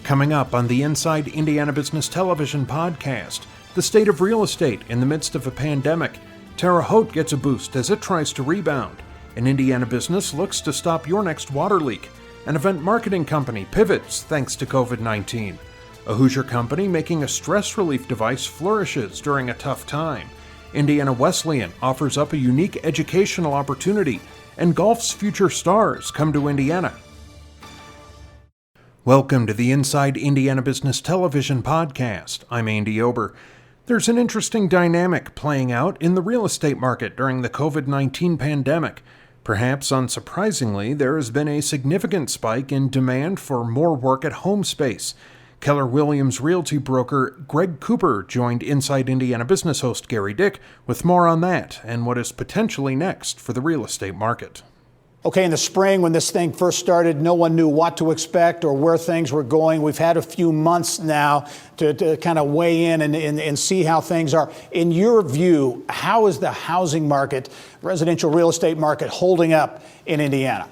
Coming up on the Inside Indiana Business Television podcast, the state of real estate in the midst of a pandemic. Terre Haute gets a boost as it tries to rebound. An Indiana business looks to stop your next water leak. An event marketing company pivots thanks to COVID-19. A Hoosier company making a stress relief device flourishes during a tough time. Indiana Wesleyan offers up a unique educational opportunity, and golf's future stars come to Indiana. Welcome to the Inside Indiana Business Television podcast. I'm Andy Ober. There's an interesting dynamic playing out in the real estate market during the COVID-19 pandemic. Perhaps unsurprisingly, there has been a significant spike in demand for more work-at-home space. Keller Williams realty broker Greg Cooper joined Inside Indiana Business host Gary Dick with more on that and what is potentially next for the real estate market. Okay, in the spring when this thing first started, no one knew what to expect or where things were going. We've had a few months now to kind of weigh in and see how things are. In your view, how is the housing market, residential real estate market, holding up in Indiana?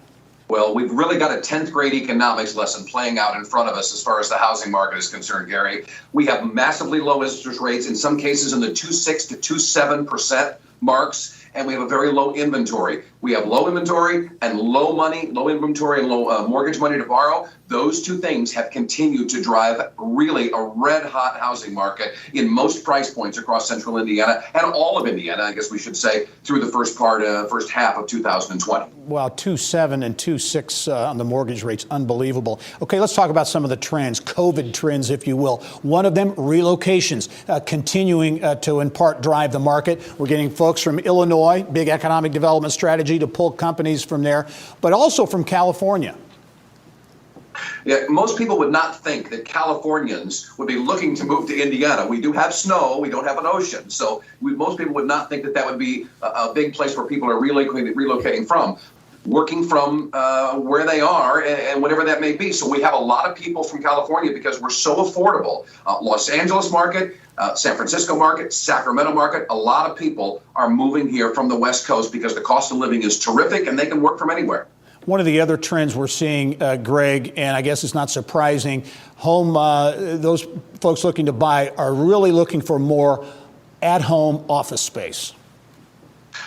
Well, we've really got a 10th grade economics lesson playing out in front of us as far as the housing market is concerned, Gary. We have massively low interest rates, in some cases in the 2.6 to 2.7% marks. And we have a very low inventory. We have low inventory and low inventory and low mortgage money to borrow. Those two things have continued to drive really a red hot housing market in most price points across central Indiana and all of Indiana, I guess we should say, through the first half of 2020. Wow, 2.7 and 2.6 on the mortgage rates, unbelievable. Okay, let's talk about some of the trends, COVID trends, if you will. One of them, relocations, continuing to in part drive the market. We're getting folks from Illinois, big economic development strategy to pull companies from there, but also from California. Yeah, most people would not think that Californians would be looking to move to Indiana. We do have snow. We don't have an ocean. So most people would not think that that would be a big place where people are relocating from, working from where they are and whatever that may be. So we have a lot of people from California because we're so affordable. Los Angeles market, San Francisco market, Sacramento market, a lot of people are moving here from the West Coast because the cost of living is terrific and they can work from anywhere. One of the other trends we're seeing, Greg, and I guess it's not surprising, those folks looking to buy are really looking for more at-home office space.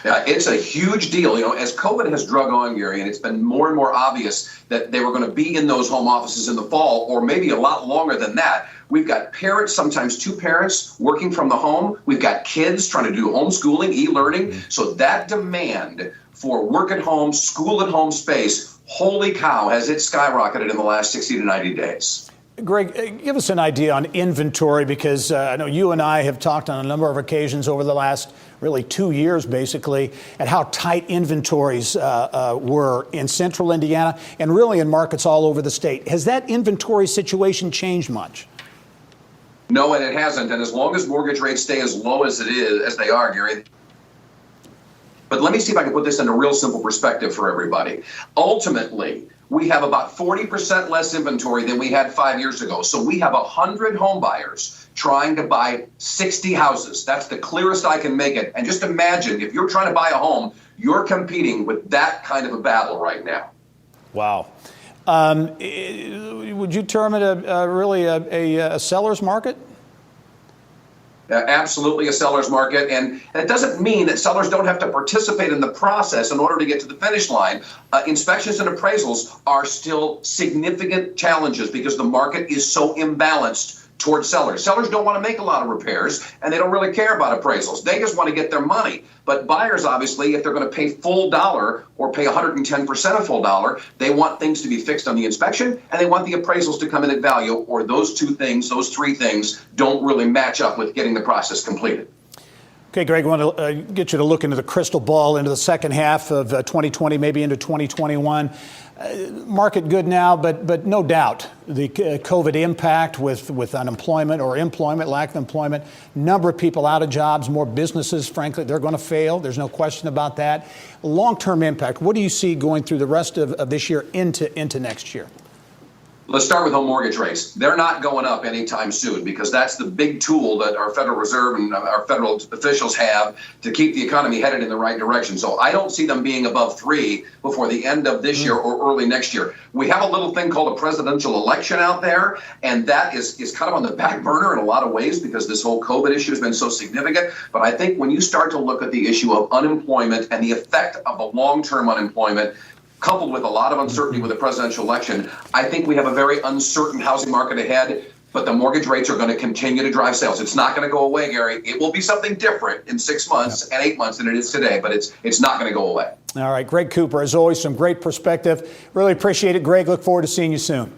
Yeah, it's a huge deal. You know, as COVID has drug on, Gary, and it's been more and more obvious that they were going to be in those home offices in the fall, or maybe a lot longer than that. We've got parents, sometimes two parents, working from the home. We've got kids trying to do homeschooling, e-learning. So that demand for work at home, school at home space, holy cow, has it skyrocketed in the last 60 to 90 days. Greg, give us an idea on inventory, because I know you and I have talked on a number of occasions over the last really 2 years, basically, at how tight inventories were in central Indiana and really in markets all over the state. Has that inventory situation changed much? No, and it hasn't. And as long as mortgage rates stay as low as they are, Gary. But let me see if I can put this in a real simple perspective for everybody. Ultimately, we have about 40% less inventory than we had 5 years ago. So we have 100 home buyers trying to buy 60 houses. That's the clearest I can make it. And just imagine, if you're trying to buy a home, you're competing with that kind of a battle right now. Wow. Would you term it really a seller's market? Absolutely a seller's market. And it doesn't mean that sellers don't have to participate in the process in order to get to the finish line. Inspections and appraisals are still significant challenges because the market is so imbalanced towards sellers. Sellers don't want to make a lot of repairs, and they don't really care about appraisals. They just want to get their money. But buyers, obviously, if they're going to pay full dollar or pay 110% of full dollar, they want things to be fixed on the inspection, and they want the appraisals to come in at value, or those three things don't really match up with getting the process completed. Okay, Greg, I want to get you to look into the crystal ball into the second half of 2020, maybe into 2021. Market good now, but no doubt the COVID impact with unemployment or employment, lack of employment, number of people out of jobs, more businesses, frankly, they're going to fail. There's no question about that. Long-term impact, what do you see going through the rest of this year into next year? Let's start with home mortgage rates. They're not going up anytime soon because that's the big tool that our Federal Reserve and our federal officials have to keep the economy headed in the right direction. So I don't see them being above 3 before the end of this year or early next year. We have a little thing called a presidential election out there, and that is kind of on the back burner in a lot of ways because this whole COVID issue has been so significant. But I think when you start to look at the issue of unemployment and the effect of the long-term unemployment, coupled with a lot of uncertainty with the presidential election, I think we have a very uncertain housing market ahead, but the mortgage rates are going to continue to drive sales. It's not going to go away, Gary. It will be something different in 6 months and 8 months than it is today, but it's not going to go away. All right, Greg Cooper, as always, some great perspective. Really appreciate it, Greg. Look forward to seeing you soon.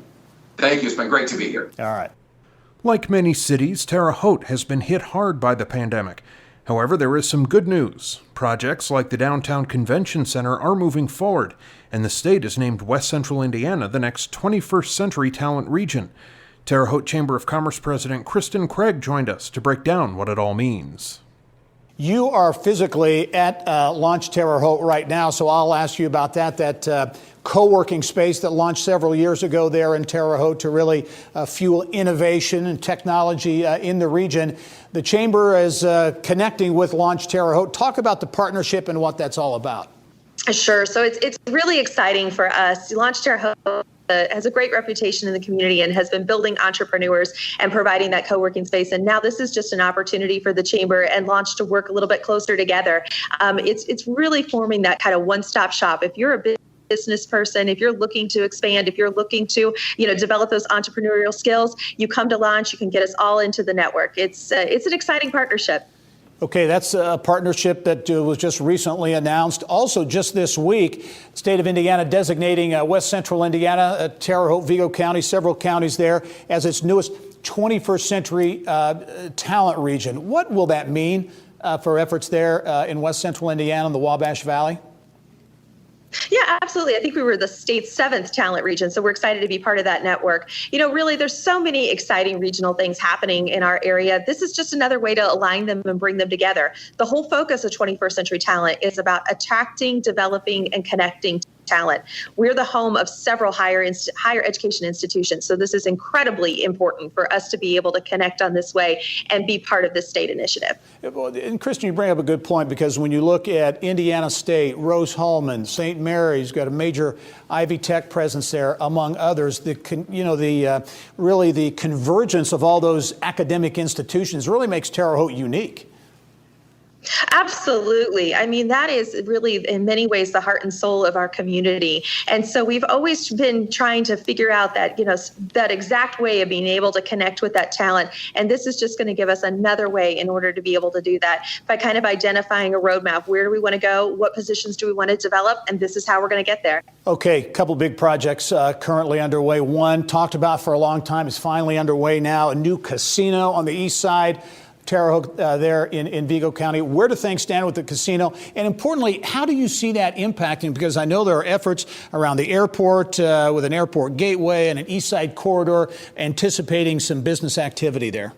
Thank you. It's been great to be here. All right. Like many cities, Terre Haute has been hit hard by the pandemic. However, there is some good news. Projects like the Downtown Convention Center are moving forward, and the state has named West Central Indiana the next 21st Century Talent Region. Terre Haute Chamber of Commerce President Kristen Craig joined us to break down what it all means. You are physically at Launch Terre Haute right now, so I'll ask you about that co-working space that launched several years ago there in Terre Haute to really fuel innovation and technology in the region. The Chamber is connecting with Launch Terre Haute. Talk about the partnership and what that's all about. Sure. So it's really exciting for us. Launch Terre Haute has a great reputation in the community and has been building entrepreneurs and providing that co-working space. And now this is just an opportunity for the Chamber and Launch to work a little bit closer together. It's really forming that kind of one-stop shop. If you're a business person, if you're looking to expand, if you're looking to, develop those entrepreneurial skills, you come to Launch, you can get us all into the network. It's an exciting partnership. Okay, that's a partnership that was just recently announced. Also, just this week, the state of Indiana designating West Central Indiana, Terre Haute, Vigo County, several counties there, as its newest 21st century talent region. What will that mean for efforts there in West Central Indiana and the Wabash Valley? Yeah, absolutely. I think we were the state's 7th talent region, so we're excited to be part of that network. Really, there's so many exciting regional things happening in our area. This is just another way to align them and bring them together. The whole focus of 21st Century Talent is about attracting, developing, and connecting talent. We're the home of several higher education institutions, so this is incredibly important for us to be able to connect on this way and be part of this state initiative. And Kristen, you bring up a good point, because when you look at Indiana State, Rose-Hulman, St. Mary's, got a major Ivy Tech presence there, among others. Really the convergence of all those academic institutions really makes Terre Haute unique. Absolutely. I mean, that is really, in many ways, the heart and soul of our community. And so we've always been trying to figure out that, that exact way of being able to connect with that talent. And this is just going to give us another way in order to be able to do that by kind of identifying a roadmap. Where do we want to go? What positions do we want to develop? And this is how we're going to get there. Okay, a couple big projects currently underway. One talked about for a long time is finally underway now, a new casino on the east side. Terre Haute there in Vigo County. Where do things stand with the casino? And importantly, how do you see that impacting? Because I know there are efforts around the airport with an airport gateway and an east side corridor, anticipating some business activity there.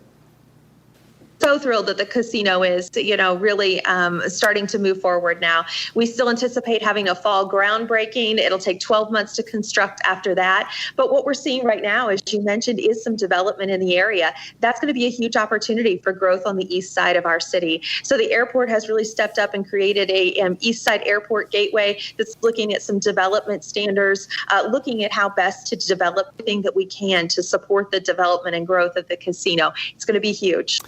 So thrilled that the casino is, really starting to move forward now. We still anticipate having a fall groundbreaking. It'll take 12 months to construct after that. But what we're seeing right now, as you mentioned, is some development in the area. That's going to be a huge opportunity for growth on the east side of our city. So the airport has really stepped up and created a east side airport gateway that's looking at some development standards, looking at how best to develop everything that we can to support the development and growth of the casino. It's going to be huge.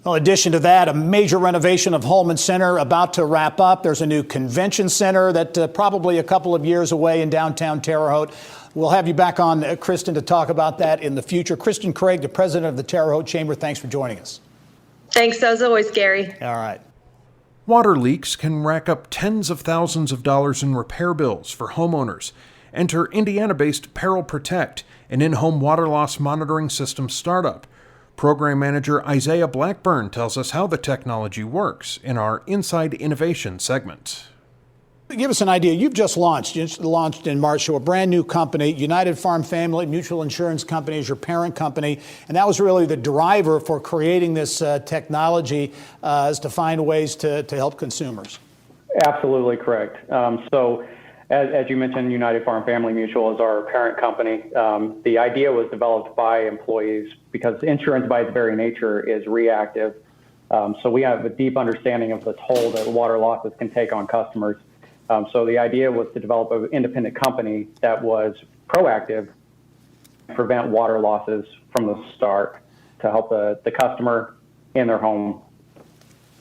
Well, in addition to that, a major renovation of Hulman Center about to wrap up. There's a new convention center that probably a couple of years away in downtown Terre Haute. We'll have you back on, Kristen, to talk about that in the future. Kristen Craig, the president of the Terre Haute Chamber, thanks for joining us. Thanks, as always, Gary. All right. Water leaks can rack up tens of thousands of dollars in repair bills for homeowners. Enter Indiana-based Peril Protect, an in-home water loss monitoring system startup. Program Manager Isaiah Blackburn tells us how the technology works in our Inside Innovation segment. Give us an idea. You've just launched in March, so a brand new company. United Farm Family Mutual Insurance Company is your parent company, and that was really the driver for creating this technology, is to find ways to help consumers. Absolutely correct. So as you mentioned, United Farm Family Mutual is our parent company. The idea was developed by employees because insurance by its very nature is reactive. So we have a deep understanding of the toll that water losses can take on customers. So the idea was to develop an independent company that was proactive, prevent water losses from the start to help the customer in their home.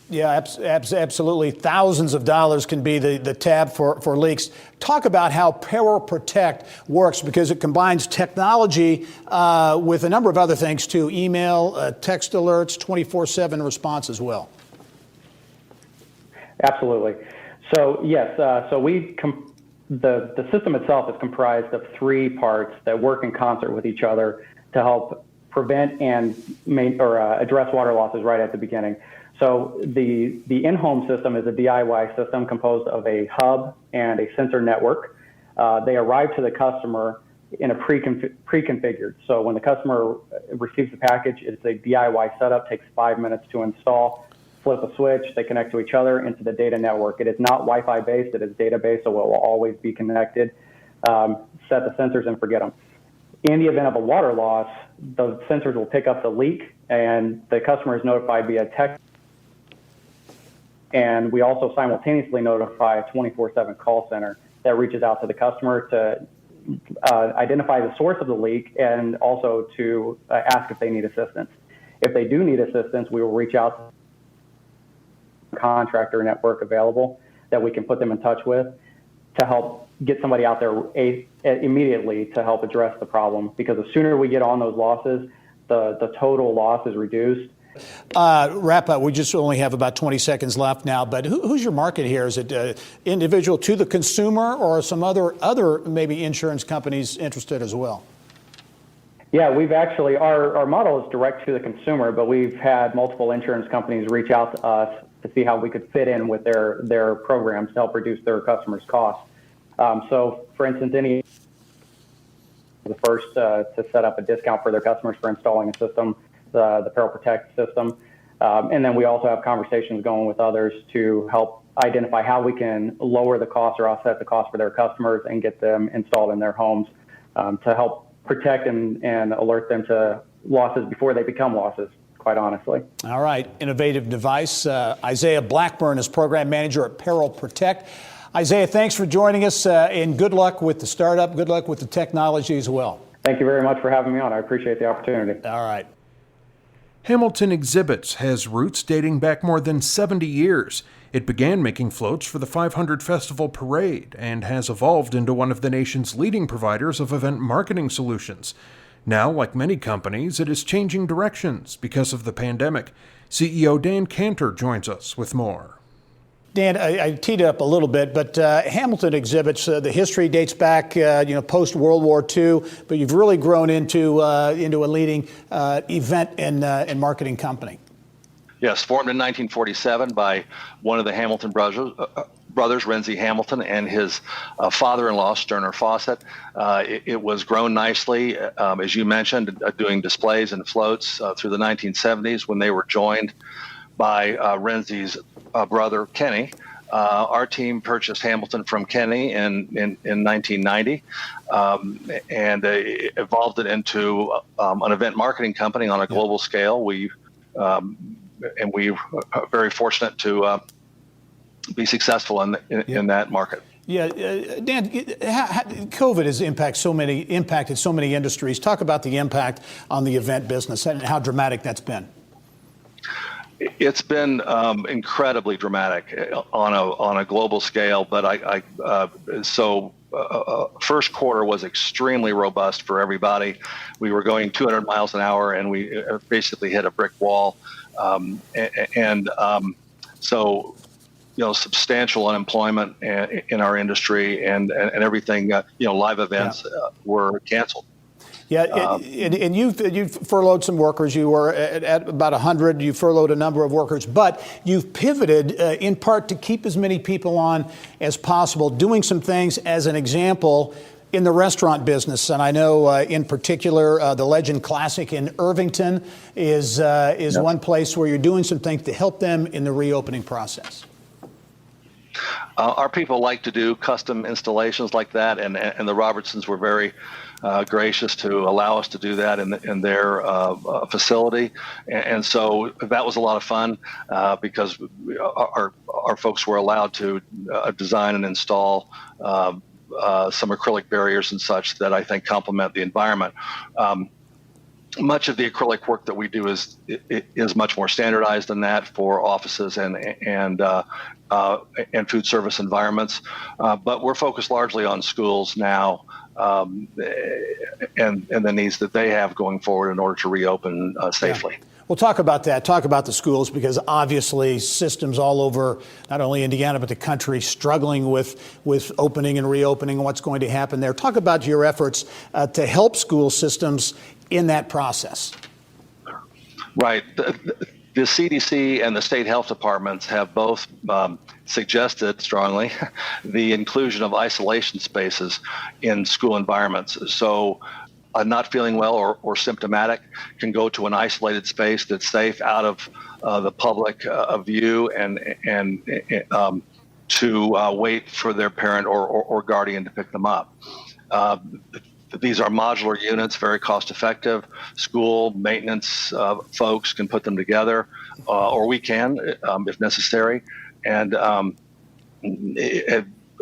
Yeah, absolutely. Thousands of dollars can be the tab for leaks. Talk about how Peril Protect works, because it combines technology with a number of other things too, email, text alerts, 24/7 response as well. Absolutely. So yes, the system itself is comprised of 3 parts that work in concert with each other to help prevent and address water losses right at the beginning. So the in-home system is a DIY system composed of a hub and a sensor network. They arrive to the customer in a pre-configured. So when the customer receives the package, it's a DIY setup, takes 5 minutes to install. Flip a switch, they connect to each other into the data network. It is not Wi-Fi based, it is data based, so it will always be connected. Set the sensors and forget them. In the event of a water loss, the sensors will pick up the leak and the customer is notified via text. And we also simultaneously notify a 24/7 call center that reaches out to the customer to identify the source of the leak and also to ask if they need assistance. If they do need assistance, we will reach out to the contractor network available that we can put them in touch with to help get somebody out there immediately to help address the problem. Because the sooner we get on those losses, the total loss is reduced. Wrap up. We just only have about 20 seconds left now, but who's your market here? Is it individual to the consumer or some other maybe insurance companies interested as well? Yeah, we've actually, our model is direct to the consumer, but we've had multiple insurance companies reach out to us to see how we could fit in with their programs to help reduce their customers' costs. So, for instance, any the first to set up a discount for their customers for installing a system, the Peril Protect system. And then we also have conversations going with others to help identify how we can lower the cost or offset the cost for their customers and get them installed in their homes to help protect and alert them to losses before they become losses, quite honestly. All right. Innovative device. Isaiah Blackburn is program manager at Peril Protect. Isaiah, thanks for joining us and good luck with the startup. Good luck with the technology as well. Thank you very much for having me on. I appreciate the opportunity. All right. Hamilton Exhibits has roots dating back more than 70 years. It began making floats for the 500 Festival Parade and has evolved into one of the nation's leading providers of event marketing solutions. Now, like many companies, it is changing directions because of the pandemic. CEO Dan Cantor joins us with more. Dan, I teed it up a little bit, but Hamilton Exhibits, the history dates back, post World War II, but you've really grown into a leading event and marketing company. Yes, formed in 1947 by one of the Hamilton brothers, Renzi Hamilton, and his father-in-law, Sterner Fawcett. It was grown nicely, as you mentioned, doing displays and floats through the 1970s when they were joined by Renzi's brother, Kenny. Our team purchased Hamilton from Kenny in 1990 and evolved it into an event marketing company on a global scale. We are very fortunate to be successful in that market. Yeah, Dan, COVID has impacted so many industries. Talk about the impact on the event business and how dramatic that's been. It's been incredibly dramatic on a global scale, but first quarter was extremely robust for everybody. We were going 200 miles an hour, and we basically hit a brick wall, substantial unemployment in our industry, and everything. Live events were canceled. Yeah, and you've furloughed some workers. You were at about 100. You furloughed a number of workers, but you've pivoted in part to keep as many people on as possible, doing some things, as an example, in the restaurant business. And I know in particular, the Legend Classic in Irvington is one place where you're doing some things to help them in the reopening process. Our people like to do custom installations like that, and the Robertsons were very gracious to allow us to do that in their facility, and so that was a lot of fun because our folks were allowed to design and install some acrylic barriers and such that I think complement the environment. Much of the acrylic work that we do is much more standardized than that for offices and food service environments, but we're focused largely on schools now and the needs that they have going forward in order to reopen safely. Yeah. Well, talk about that. Talk about the schools, because obviously systems all over, not only Indiana, but the country, struggling with opening and reopening and what's going to happen there. Talk about your efforts to help school systems in that process. Right. The CDC and the state health departments have both suggested strongly the inclusion of isolation spaces in school environments. So not feeling well or symptomatic can go to an isolated space that's safe out of the public view and to wait for their parent or guardian to pick them up. These are modular units, very cost effective. School maintenance folks can put them together, or we can if necessary. And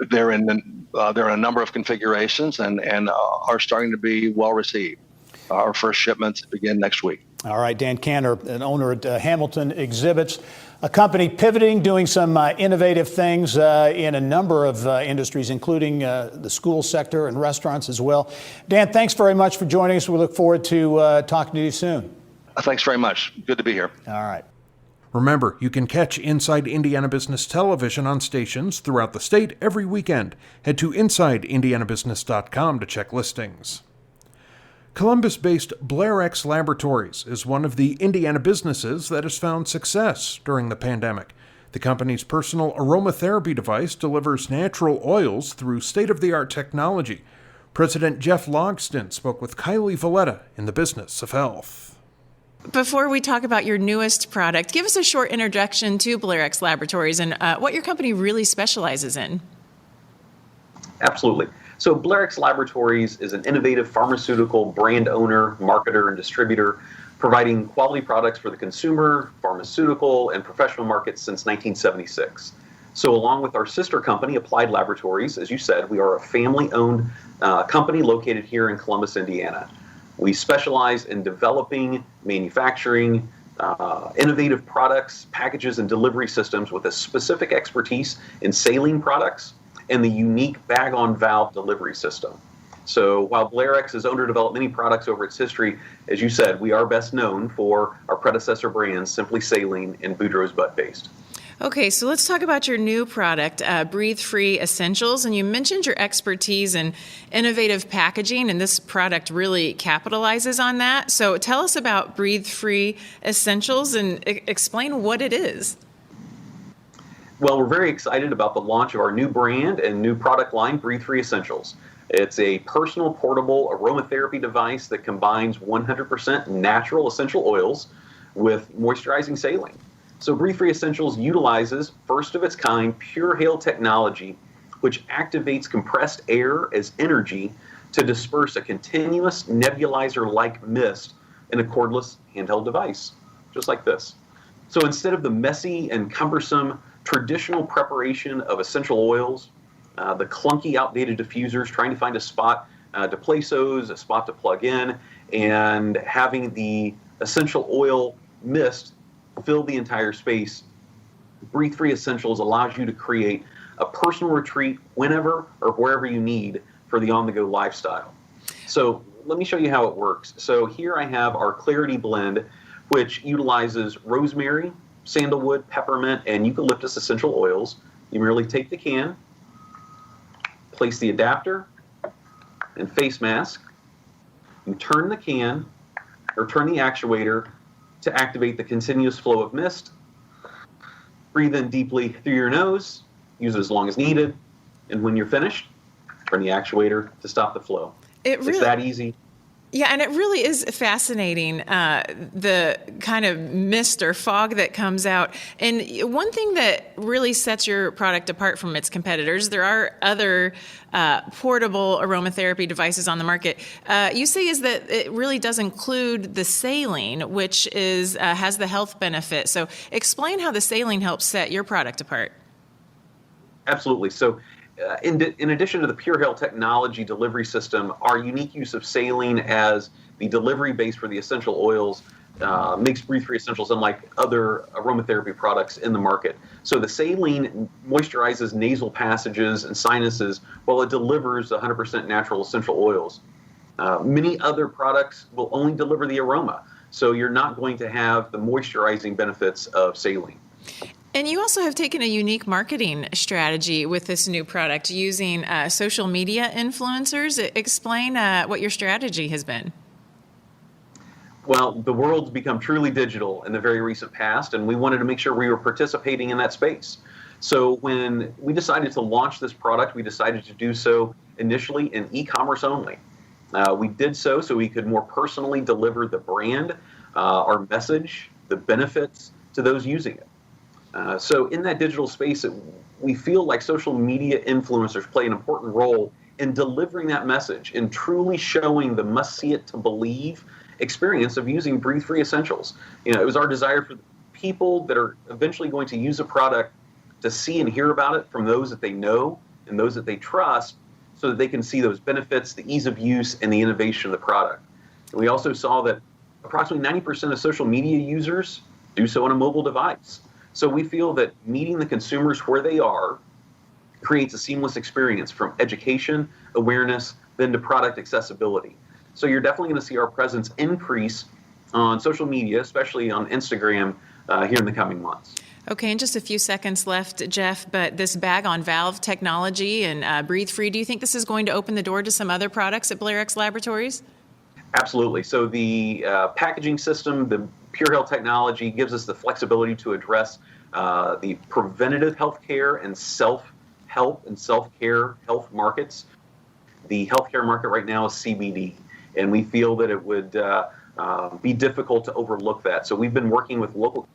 they're in a number of configurations and are starting to be well received. Our first shipments begin next week. All right, Dan Cantor, an owner at Hamilton Exhibits, a company pivoting, doing some innovative things in a number of industries, including the school sector and restaurants as well. Dan, thanks very much for joining us. We look forward to talking to you soon. Thanks very much. Good to be here. All right. Remember, you can catch Inside Indiana Business Television on stations throughout the state every weekend. Head to InsideIndianaBusiness.com to check listings. Columbus-based BlairX Laboratories is one of the Indiana businesses that has found success during the pandemic. The company's personal aromatherapy device delivers natural oils through state-of-the-art technology. President Jeff Logston spoke with Kylie Valletta in the Business of Health. Before we talk about your newest product, give us a short introduction to BlairX Laboratories and what your company really specializes in. Absolutely. So BlairX Laboratories is an innovative pharmaceutical brand owner, marketer, and distributor, providing quality products for the consumer, pharmaceutical, and professional markets since 1976. So along with our sister company, Applied Laboratories, as you said, we are a family-owned company located here in Columbus, Indiana. We specialize in developing, manufacturing, innovative products, packages, and delivery systems with a specific expertise in saline products and the unique bag-on-valve delivery system. So while BlairX has owned or developed many products over its history, as you said, we are best known for our predecessor brands, Simply Saline and Boudreaux's Butt Paste. Okay, so let's talk about your new product, Breathe Free Essentials. And you mentioned your expertise in innovative packaging, and this product really capitalizes on that. So tell us about Breathe Free Essentials and explain what it is. Well, we're very excited about the launch of our new brand and new product line, Breathe Free Essentials. It's a personal portable aromatherapy device that combines 100% natural essential oils with moisturizing saline. So Breathe Free Essentials utilizes first of its kind pure hail technology, which activates compressed air as energy to disperse a continuous nebulizer-like mist in a cordless handheld device, just like this. So instead of the messy and cumbersome traditional preparation of essential oils, the clunky, outdated diffusers, trying to find a spot to place those, a spot to plug in, and having the essential oil mist fill the entire space, Breathe Free Essentials allows you to create a personal retreat whenever or wherever you need for the on-the-go lifestyle. So let me show you how it works. So here I have our Clarity Blend, which utilizes rosemary, sandalwood, peppermint, and eucalyptus essential oils. You merely take the can, place the adapter and face mask. You turn the can or turn the actuator to activate the continuous flow of mist. Breathe in deeply through your nose, use it as long as needed, and when you're finished, turn the actuator to stop the flow. It's that easy. Yeah, and it really is fascinating, the kind of mist or fog that comes out. And one thing that really sets your product apart from its competitors, there are other portable aromatherapy devices on the market, you say is that it really does include the saline, which is has the health benefit. So explain how the saline helps set your product apart. Absolutely. So in addition to the PureHale technology delivery system, our unique use of saline as the delivery base for the essential oils makes Breathe Free Essentials unlike other aromatherapy products in the market. So the saline moisturizes nasal passages and sinuses while it delivers 100% natural essential oils. Many other products will only deliver the aroma, so you're not going to have the moisturizing benefits of saline. And you also have taken a unique marketing strategy with this new product using social media influencers. Explain what your strategy has been. Well, the world's become truly digital in the very recent past, and we wanted to make sure we were participating in that space. So when we decided to launch this product, we decided to do so initially in e-commerce only. We did so we could more personally deliver the brand, our message, the benefits to those using it. So in that digital space, we feel like social media influencers play an important role in delivering that message and truly showing the must-see-it-to-believe experience of using Breathe Free Essentials. It was our desire for the people that are eventually going to use a product to see and hear about it from those that they know and those that they trust so that they can see those benefits, the ease of use, and the innovation of the product. And we also saw that approximately 90% of social media users do so on a mobile device. So we feel that meeting the consumers where they are creates a seamless experience from education, awareness, then to product accessibility. So you're definitely going to see our presence increase on social media, especially on Instagram, here in the coming months. Okay, in just a few seconds left, Jeff, but this bag-on-valve technology and Breathe Free, do you think this is going to open the door to some other products at BlairX Laboratories? Absolutely. So the packaging system, the PureHale technology gives us the flexibility to address the preventative healthcare and self-help and self-care health markets. The healthcare market right now is CBD, and we feel that it would be difficult to overlook that. So we've been working with local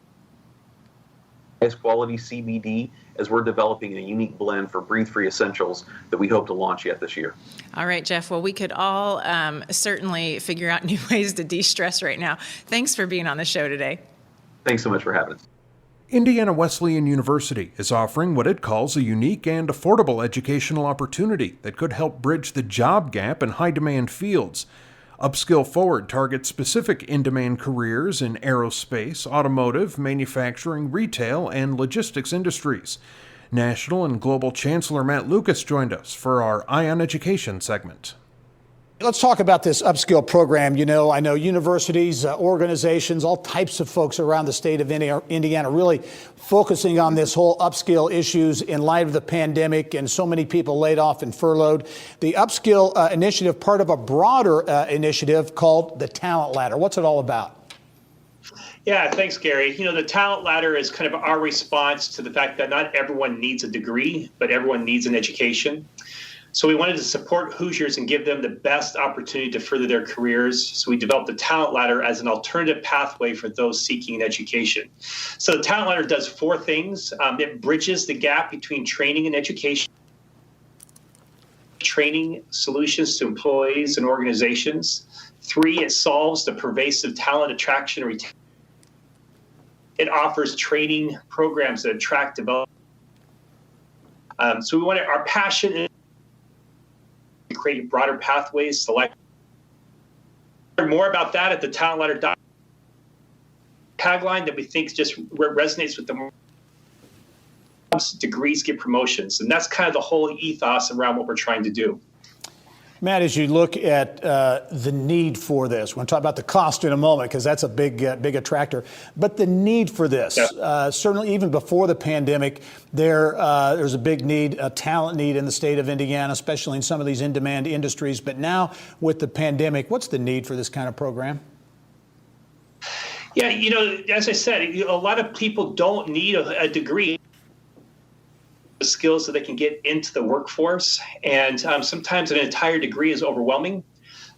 highest quality CBD as we're developing a unique blend for Breathe Free Essentials that we hope to launch yet this year. All right, Jeff. Well, we could all certainly figure out new ways to de-stress right now. Thanks for being on the show today. Thanks so much for having us. Indiana Wesleyan University is offering what it calls a unique and affordable educational opportunity that could help bridge the job gap in high-demand fields. Upskill Forward targets specific in-demand careers in aerospace, automotive, manufacturing, retail, and logistics industries. National and Global Chancellor Matt Lucas joined us for our Eye on Education segment. Let's talk about this upskill program. I know universities, organizations, all types of folks around the state of Indiana really focusing on this whole upskill issues in light of the pandemic and so many people laid off and furloughed. The upskill initiative, part of a broader initiative called the Talent Ladder. What's it all about? Yeah, thanks, Gary. The Talent Ladder is kind of our response to the fact that not everyone needs a degree, but everyone needs an education. So we wanted to support Hoosiers and give them the best opportunity to further their careers. So we developed the Talent Ladder as an alternative pathway for those seeking an education. So the Talent Ladder does four things. It bridges the gap between training and education, training solutions to employees and organizations. 3, it solves the pervasive talent attraction and retention. It offers training programs that attract development. So we wanted our passion is to create broader pathways, select. Learn more about that at the Talent Ladder tagline that we think just resonates with the degrees get promotions. And that's kind of the whole ethos around what we're trying to do. Matt, as you look at the need for this, we're going to talk about the cost in a moment because that's a big attractor, but the need for this, certainly even before the pandemic, there's a big need, a talent need in the state of Indiana, especially in some of these in-demand industries. But now with the pandemic, what's the need for this kind of program? Yeah, as I said, a lot of people don't need a degree. Skills so they can get into the workforce, and sometimes an entire degree is overwhelming.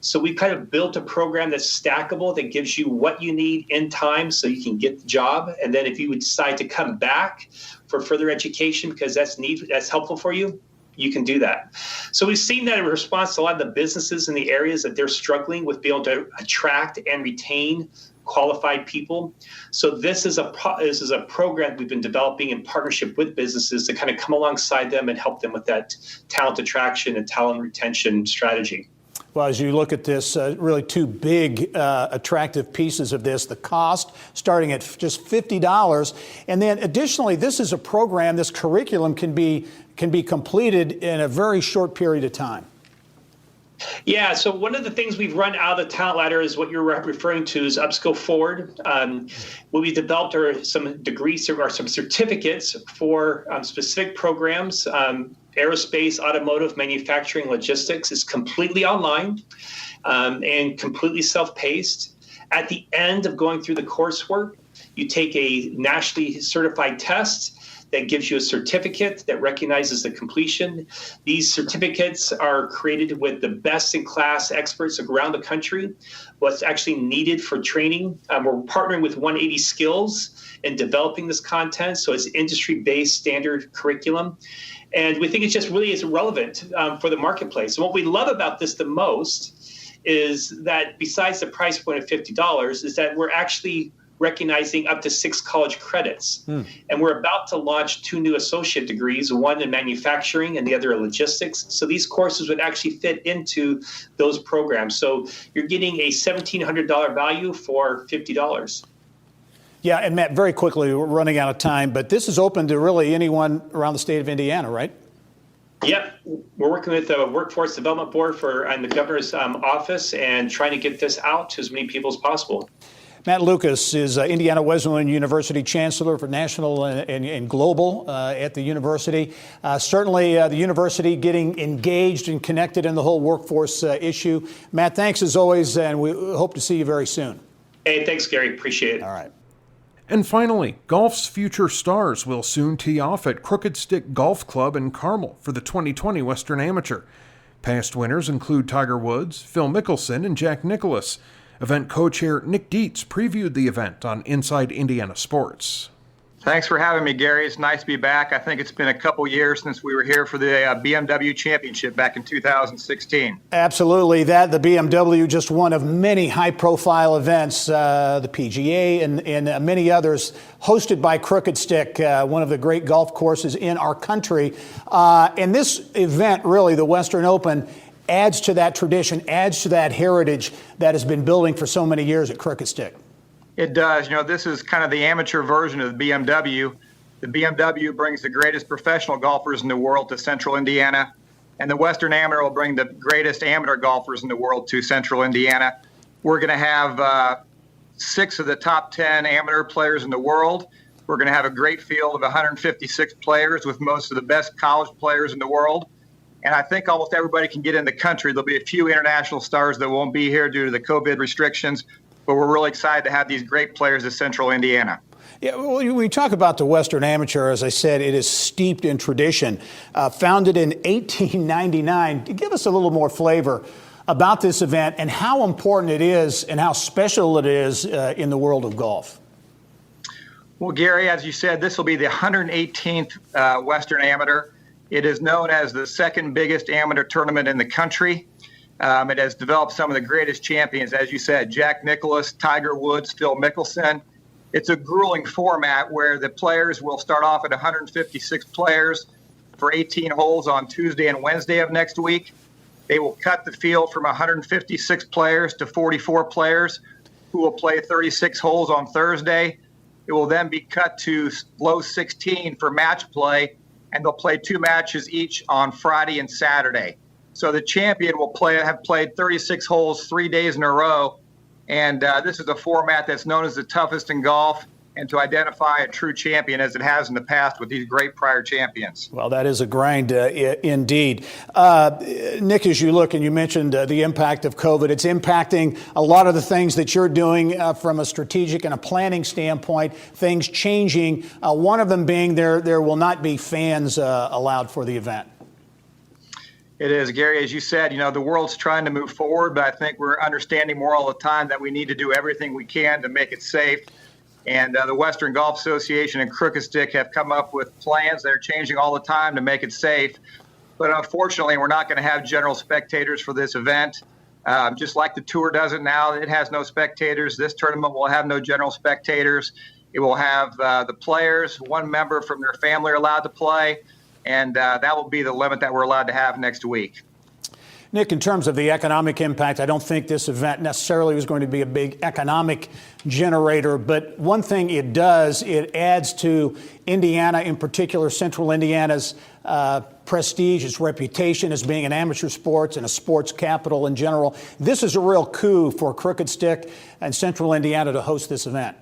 So we kind of built a program that's stackable, that gives you what you need in time so you can get the job. And then if you would decide to come back for further education because that's helpful for you, you can do that. So we've seen that in response to a lot of the businesses in the areas that they're struggling with being able to attract and retain qualified people. So this is a program we've been developing in partnership with businesses to kind of come alongside them and help them with that talent attraction and talent retention strategy. Well, as you look at this, really two big attractive pieces of this, the cost starting at just $50. And then additionally, this is a program, this curriculum can be completed in a very short period of time. Yeah, so one of the things we've run out of the talent ladder is what you're referring to is Upskill Forward. What we developed are some degrees or some certificates for specific programs. Aerospace, automotive, manufacturing, logistics is completely online and completely self-paced. At the end of going through the coursework, you take a nationally certified test that gives you a certificate that recognizes the completion. These certificates are created with the best-in-class experts around the country, what's actually needed for training. We're partnering with 180 Skills in developing this content, so it's industry-based standard curriculum. And we think it just really is relevant for the marketplace. And what we love about this the most is that besides the price point of $50, is that we're actually recognizing up to 6 college credits. And we're about to launch 2 new associate degrees, one in manufacturing and the other in logistics. So these courses would actually fit into those programs. So you're getting a $1,700 value for $50. Yeah, and Matt, very quickly, we're running out of time, but this is open to really anyone around the state of Indiana, right? Yep. We're working with the Workforce Development Board and the governor's office and trying to get this out to as many people as possible. Matt Lucas is Indiana Wesleyan University Chancellor for National and Global at the university. Certainly the university getting engaged and connected in the whole workforce issue. Matt, thanks as always, and we hope to see you very soon. Hey, thanks, Gary. Appreciate it. All right. And finally, golf's future stars will soon tee off at Crooked Stick Golf Club in Carmel for the 2020 Western Amateur. Past winners include Tiger Woods, Phil Mickelson, and Jack Nicklaus. Event co-chair Nick Dietz previewed the event on Inside Indiana Sports. Thanks for having me, Gary. It's nice to be back. I think it's been a couple years since we were here for the BMW Championship back in 2016. Absolutely. The BMW, just one of many high-profile events, the PGA and many others, hosted by Crooked Stick, one of the great golf courses in our country. And this event, really, the Western Open, adds to that tradition, adds to that heritage that has been building for so many years at Crooked Stick. It does. You know, this is kind of the amateur version of the BMW. The BMW brings the greatest professional golfers in the world to Central Indiana, and the Western Amateur will bring the greatest amateur golfers in the world to Central Indiana. We're going to have 6 of the top 10 amateur players in the world. We're going to have a great field of 156 players with most of the best college players in the world. And I think almost everybody can get in the country. There'll be a few international stars that won't be here due to the COVID restrictions, but we're really excited to have these great players at Central Indiana. Yeah, well, we talk about the Western Amateur. As I said, it is steeped in tradition. Founded in 1899. Give us a little more flavor about this event and how important it is and how special it is in the world of golf. Well, Gary, as you said, this will be the 118th Western Amateur. It is known as the second biggest amateur tournament in the country. It has developed some of the greatest champions, as you said, Jack Nicklaus, Tiger Woods, Phil Mickelson. It's a grueling format where the players will start off at 156 players for 18 holes on Tuesday and Wednesday of next week. They will cut the field from 156 players to 44 players who will play 36 holes on Thursday. It will then be cut to low 16 for match play, and they'll play 2 matches each on Friday and Saturday. So the champion will have played 36 holes 3 days in a row, and this is a format that's known as the toughest in golf, and to identify a true champion as it has in the past with these great prior champions. Well, that is a grind indeed. Nick, as you look and you mentioned the impact of COVID, it's impacting a lot of the things that you're doing from a strategic and a planning standpoint, things changing. One of them being there will not be fans allowed for the event. It is, Gary. As you said, the world's trying to move forward, but I think we're understanding more all the time that we need to do everything we can to make it safe. And the Western Golf Association and Crooked Stick have come up with plans that are changing all the time to make it safe. But unfortunately, we're not going to have general spectators for this event. Just like the tour does it now, it has no spectators. This tournament will have no general spectators. It will have the players, one member from their family are allowed to play, and that will be the limit that we're allowed to have next week. Nick, in terms of the economic impact, I don't think this event necessarily was going to be a big economic generator, but one thing it does, it adds to Indiana, in particular, Central Indiana's prestige, its reputation as being an amateur sports and a sports capital in general. This is a real coup for Crooked Stick and Central Indiana to host this event.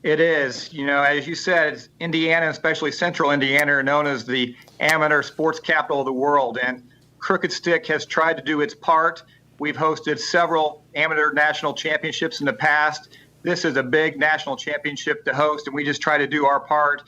It is. As you said, Indiana, especially Central Indiana, are known as the amateur sports capital of the world, and Crooked Stick has tried to do its part. We've hosted several amateur national championships in the past. This is a big national championship to host, and we just try to do our part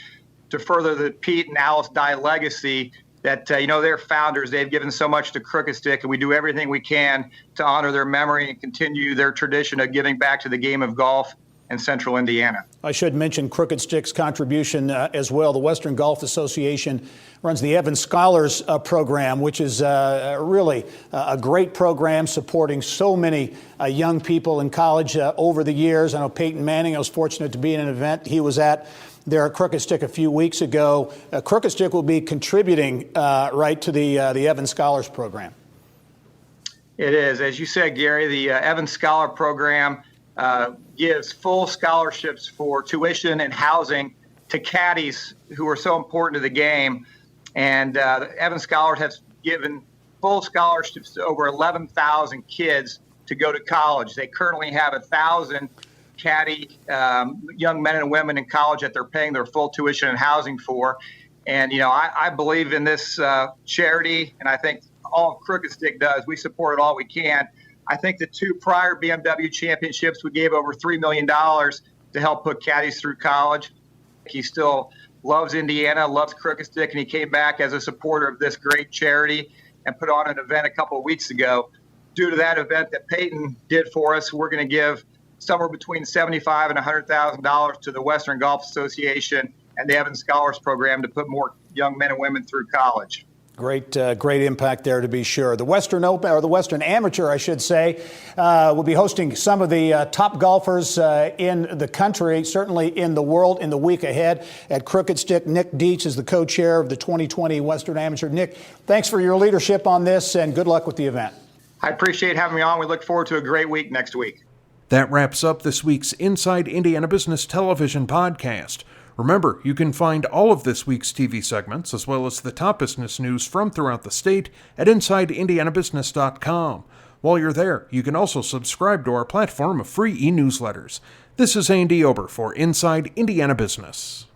to further the Pete and Alice Dye legacy that, they're founders. They've given so much to Crooked Stick, and we do everything we can to honor their memory and continue their tradition of giving back to the game of golf in Central Indiana. I should mention Crooked Stick's contribution as well. The Western Golf Association runs the Evans Scholars program, which is really a great program supporting so many young people in college over the years. I know Peyton Manning, I was fortunate to be in an event he was at there at Crooked Stick a few weeks ago. Crooked Stick will be contributing right to the Evans Scholars program. It is. As you said, Gary, the Evans Scholar program gives full scholarships for tuition and housing to caddies who are so important to the game. And the Evans Scholars has given full scholarships to over 11,000 kids to go to college. They currently have 1,000 caddy young men and women in college that they're paying their full tuition and housing for. And, I believe in this charity, and I think all of Crooked Stick does. We support it all we can. I think the two prior BMW championships, we gave over $3 million to help put caddies through college. He still loves Indiana, loves Crooked Stick, and he came back as a supporter of this great charity and put on an event a couple of weeks ago. Due to that event that Peyton did for us, we're going to give somewhere between $75,000 and $100,000 to the Western Golf Association and the Evans Scholars Program to put more young men and women through college. Great impact there, to be sure. The Western Open, or the Western Amateur, I should say, will be hosting some of the top golfers in the country, certainly in the world, in the week ahead at Crooked Stick. Nick Dietz is the co-chair of the 2020 Western Amateur. Nick, thanks for your leadership on this, and good luck with the event. I appreciate having me on. We look forward to a great week next week. That wraps up this week's Inside Indiana Business Television podcast. Remember, you can find all of this week's TV segments, as well as the top business news from throughout the state, at InsideIndianaBusiness.com. While you're there, you can also subscribe to our platform of free e-newsletters. This is Andy Ober for Inside Indiana Business.